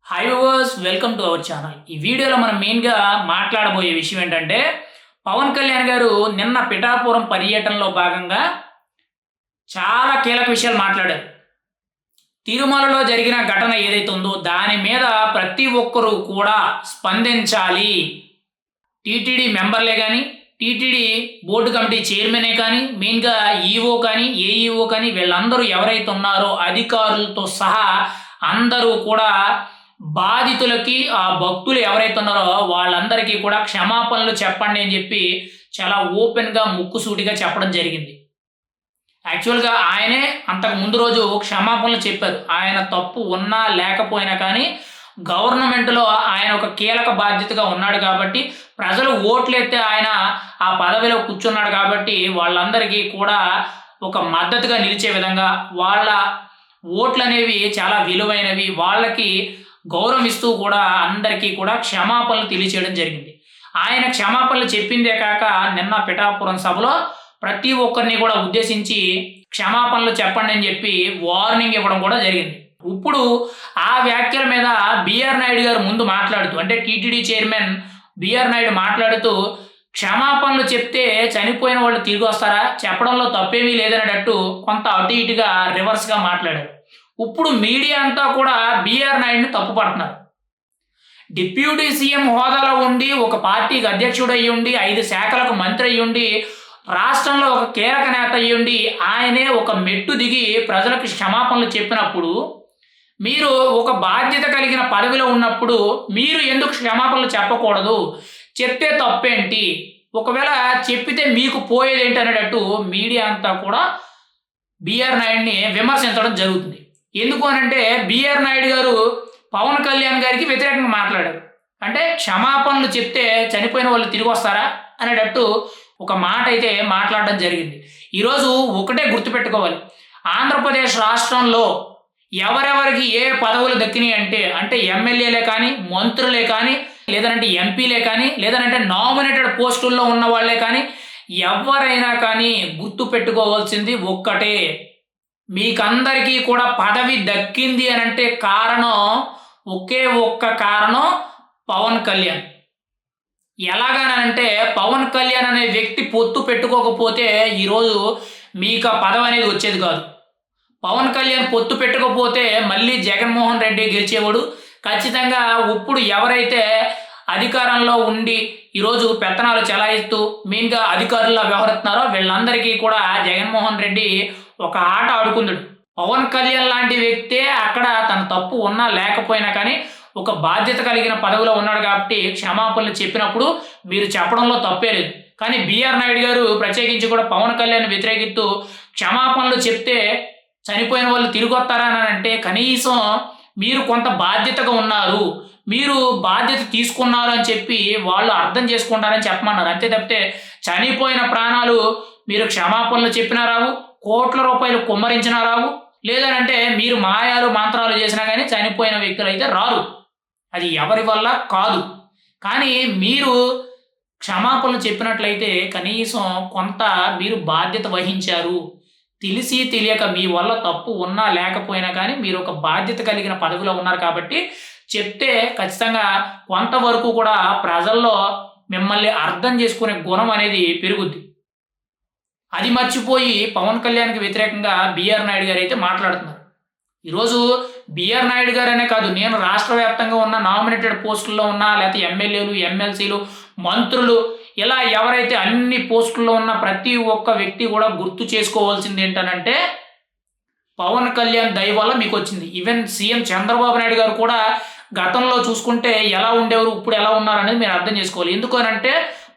Hi viewers, welcome to our channel. ఈ వీడియోలో మనం మెయిన్గా మాట్లాడబోయే విషయం ఏంటంటే, పవన్ కళ్యాణ్ గారు నిన్న పిఠాపురం పర్యటనలో భాగంగా చాలా కీలక విషయాలు మాట్లాడారు. తిరుమలలో జరిగిన ఘటన ఏదైతే ఉందో దాని మీద ప్రతి ఒక్కరూ కూడా స్పందించాలి. టీటీడీ మెంబర్లే కానీ, టీటీడీ బోర్డు కమిటీ చైర్మనే కానీ, మెయిన్గా ఈఓ కానీ, ఏఈఓ కానీ వీళ్ళందరూ ఎవరైతే ఉన్నారో అధికారులతో సహా అందరూ కూడా బాధితులకి, ఆ భక్తులు ఎవరైతే ఉన్నారో వాళ్ళందరికీ కూడా క్షమాపణలు చెప్పండి అని చెప్పి చాలా ఓపెన్‌గా ముక్కుసూటిగా చెప్పడం జరిగింది. యాక్చువల్‌గా ఆయనే అంతకు ముందు రోజు క్షమాపణలు చెప్పారు. ఆయన తప్పు ఉన్నా లేకపోయినా కానీ గవర్నమెంట్‌లో ఆయన ఒక కీలక బాధ్యతగా ఉన్నాడు కాబట్టి, ప్రజలు ఓట్లేస్తే ఆయన ఆ పదవిలో కూర్చున్నాడు కాబట్టి వాళ్ళందరికీ కూడా ఒక మద్దతుగా నిలిచే విధంగా, వాళ్ళ ఓట్లనేవి చాలా విలువైనవి, వాళ్ళకి గౌరవం ఇస్తూ కూడా అందరికీ కూడా క్షమాపణలు తెలియచేయడం జరిగింది. ఆయన క్షమాపణలు చెప్పిందే కాక నిన్న పిఠాపురం సభలో ప్రతి ఒక్కరిని కూడా ఉద్దేశించి క్షమాపణలు చెప్పండి అని చెప్పి వార్నింగ్ ఇవ్వడం కూడా జరిగింది. ఇప్పుడు ఆ వ్యాఖ్యల మీద బిఆర్ నాయుడు గారు ముందు మాట్లాడుతూ, అంటే టీటీడీ చైర్మన్ బిఆర్ నాయుడు మాట్లాడుతూ, క్షమాపణలు చెప్తే చనిపోయిన వాళ్ళు తిరిగి వస్తారా, చెప్పడంలో తప్పేమీ లేదనేటట్టు కొంత అటు ఇటుగా రివర్స్గా మాట్లాడారు. ఇప్పుడు మీడియా అంతా కూడా బిఆర్ నాయుడిని తప్పుపడుతున్నారు. డిప్యూటీ సీఎం హోదాలో ఉండి, ఒక పార్టీకి అధ్యక్షుడు అయ్యి ఉండి, 5 శాఖలకు మంత్రి అయ్యి ఉండి, రాష్ట్రంలో ఒక కీలక నేత అయ్యి ఉండి, ఆయనే ఒక మెట్టు దిగి ప్రజలకు క్షమాపణలు చెప్పినప్పుడు, మీరు ఒక బాధ్యత కలిగిన పదవిలో ఉన్నప్పుడు మీరు ఎందుకు క్షమాపణలు చెప్పకూడదు? చెప్తే తప్పేంటి? ఒకవేళ చెప్పితే మీకు పోయేదేంటి అనేటట్టు మీడియా అంతా కూడా బిఆర్ నాయుడిని విమర్శించడం జరుగుతుంది. ఎందుకు అనంటే, బిఆర్ నాయుడు గారు పవన్ కళ్యాణ్ గారికి వ్యతిరేకంగా మాట్లాడారు. అంటే క్షమాపణలు చెప్తే చనిపోయిన వాళ్ళు తిరిగి వస్తారా అనేటట్టు ఒక మాట అయితే మాట్లాడడం జరిగింది. ఈరోజు ఒకటే గుర్తుపెట్టుకోవాలి, ఆంధ్రప్రదేశ్ రాష్ట్రంలో ఎవరెవరికి ఏ పదవులు దక్కినాయి అంటే ఎమ్మెల్యేలే కానీ, మంత్రులే కానీ, లేదంటే ఎంపీలే కానీ, లేదంటే నామినేటెడ్ పోస్టుల్లో ఉన్న వాళ్ళే కానీ, ఎవరైనా కానీ గుర్తుపెట్టుకోవాల్సింది ఒక్కటే, మీకందరికీ కూడా పదవి దక్కింది అనంటే కారణం, ఒకే ఒక్క కారణం పవన్ కళ్యాణ్. ఎలాగనంటే, పవన్ కళ్యాణ్ అనే వ్యక్తి పొత్తు పెట్టుకోకపోతే ఈరోజు మీకు ఆ పదవి అనేది వచ్చేది కాదు. పవన్ కళ్యాణ్ పొత్తు పెట్టకపోతే మళ్ళీ జగన్మోహన్ రెడ్డి గెలిచేవాడు. ఖచ్చితంగా ఇప్పుడు ఎవరైతే అధికారంలో ఉండి ఈరోజు పెత్తనాలు చెలాయిస్తూ మెయిన్గా అధికారుల్లో వ్యవహరిస్తున్నారో వీళ్ళందరికీ కూడా జగన్మోహన్ రెడ్డి ఒక ఆట ఆడుకుందాడు. పవన్ కళ్యాణ్ లాంటి వ్యక్తే అక్కడ తన తప్పు ఉన్నా లేకపోయినా కానీ ఒక బాధ్యత కలిగిన పదవిలో ఉన్నాడు కాబట్టి క్షమాపణలు చెప్పినప్పుడు మీరు చెప్పడంలో తప్పే లేదు. కానీ బిఆర్ నాయుడు గారు ప్రత్యేకించి కూడా పవన్ కళ్యాణ్ వ్యతిరేకిస్తూ క్షమాపణలు చెప్తే చనిపోయిన వాళ్ళు తిరిగి వస్తారా అని అంటే, కనీసం మీరు కొంత బాధ్యతగా ఉన్నారు, మీరు బాధ్యత తీసుకున్నారు అని చెప్పి వాళ్ళు అర్థం చేసుకుంటారని చెప్పమన్నారు. అంతే తప్పితే చనిపోయిన ప్రాణాలు మీరు క్షమాపణలు చెప్పినా రావు, కోట్ల రూపాయలు కుమ్మరించినా రావు, లేదనంటే మీరు మాయాలు మంత్రాలు చేసినా కానీ చనిపోయిన వ్యక్తులు అయితే రారు. అది ఎవరి వల్ల కాదు. కానీ మీరు క్షమాపణలు చెప్పినట్లయితే కనీసం కొంత మీరు బాధ్యత వహించారు. తెలిసి తెలియక మీ వల్ల తప్పు ఉన్నా లేకపోయినా కానీ మీరు ఒక బాధ్యత కలిగిన పదవిలో ఉన్నారు కాబట్టి చెప్తే ఖచ్చితంగా కొంతవరకు కూడా ప్రజల్లో మిమ్మల్ని అర్థం చేసుకునే గుణం అనేది పెరుగుద్ది. అది మర్చిపోయి పవన్ కళ్యాణ్కి వ్యతిరేకంగా బిఆర్ నాయుడు గారు అయితే మాట్లాడుతున్నారు. ఈరోజు బిఆర్ నాయుడు గారనే కాదు, నేను రాష్ట్ర వ్యాప్తంగా ఉన్న నామినేటెడ్ పోస్టుల్లో ఉన్నా, లేకపోతే ఎమ్మెల్యేలు, ఎమ్మెల్సీలు, మంత్రులు, ఇలా ఎవరైతే అన్ని పోస్టుల్లో ఉన్న ప్రతి ఒక్క వ్యక్తి కూడా గుర్తు చేసుకోవాల్సింది ఏంటనంటే, పవన్ కళ్యాణ్ దయ వల్ల మీకు వచ్చింది. ఈవెన్ సీఎం చంద్రబాబు నాయుడు గారు కూడా గతంలో చూసుకుంటే ఎలా ఉండేవారు, ఇప్పుడు ఎలా ఉన్నారు అనేది మీరు అర్థం చేసుకోవాలి. ఎందుకు అనంటే,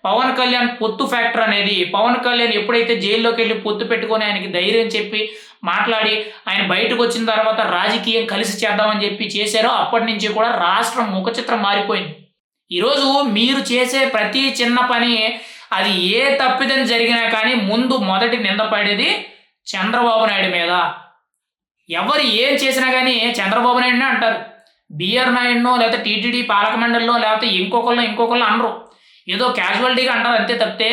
పవన్ కళ్యాణ్ పొత్తు ఫ్యాక్టర్ అనేది, పవన్ కళ్యాణ్ ఎప్పుడైతే జైల్లోకి వెళ్ళి పొత్తు పెట్టుకొని ఆయనకి ధైర్యం చెప్పి మాట్లాడి ఆయన బయటకు వచ్చిన తర్వాత రాజకీయం కలిసి చేద్దామని చెప్పి చేశారో అప్పటి నుంచి కూడా రాష్ట్రం ముఖచిత్రం మారిపోయింది. ఈరోజు మీరు చేసే ప్రతి చిన్న పని, అది ఏ తప్పిదం జరిగినా కానీ ముందు మొదటి నింద పడేది చంద్రబాబు నాయుడు మీద. ఎవరు ఏం చేసినా కానీ చంద్రబాబు నాయుడునే అంటారు. బిఆర్ నాయుడునో లేకపోతే టీటీడీ పాలక మండలిలో లేకపోతే ఇంకొకళ్ళు అనరు. ఏదో క్యాజువాలిటీగా అంటారు అంతే తప్పితే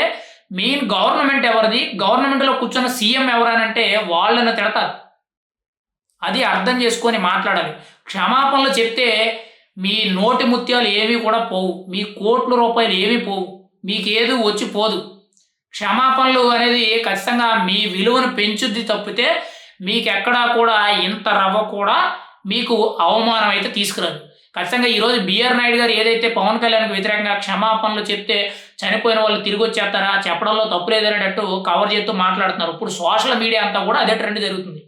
మెయిన్ గవర్నమెంట్ ఎవరిది, గవర్నమెంట్లో కూర్చున్న సీఎం ఎవరనంటే వాళ్ళని తిడతారు. అది అర్థం చేసుకొని మాట్లాడాలి. క్షమాపణలు చెప్తే మీ నోటి ముత్యాలు ఏవి కూడా పోవు. మీ కోట్ల రూపాయలు ఏవి పోవు. మీకేది వచ్చి పోదు. క్షమాపణలు అనేది ఖచ్చితంగా మీ విలువను పెంచుద్ది తప్పితే మీకెక్కడా కూడా ఇంత రవ్వ కూడా మీకు అవమానం అయితే తీసుకురాదు. ఖచ్చితంగా ఈరోజు బిఆర్ నాయుడు గారు ఏదైతే పవన్ కళ్యాణ్కి వ్యతిరేకంగా క్షమాపణలు చెప్తే చనిపోయిన వాళ్ళు తిరిగి వచ్చేస్తారా, చెప్పడంలో తప్పు లేదనేటట్టు కవర్ చేస్తూ మాట్లాడుతున్నారు. ఇప్పుడు సోషల్ మీడియా అంతా కూడా అదే ట్రెండ్ జరుగుతుంది.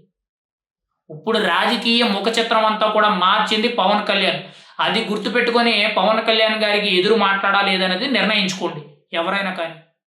ఇప్పుడు రాజకీయ ముఖ చిత్రం అంతా కూడా మార్చింది పవన్ కళ్యాణ్. అది గుర్తుపెట్టుకొని పవన్ కళ్యాణ్ గారికి ఎదురు మాట్లాడాలి లేదనేది నిర్ణయించుకోండి ఎవరైనా కానీ.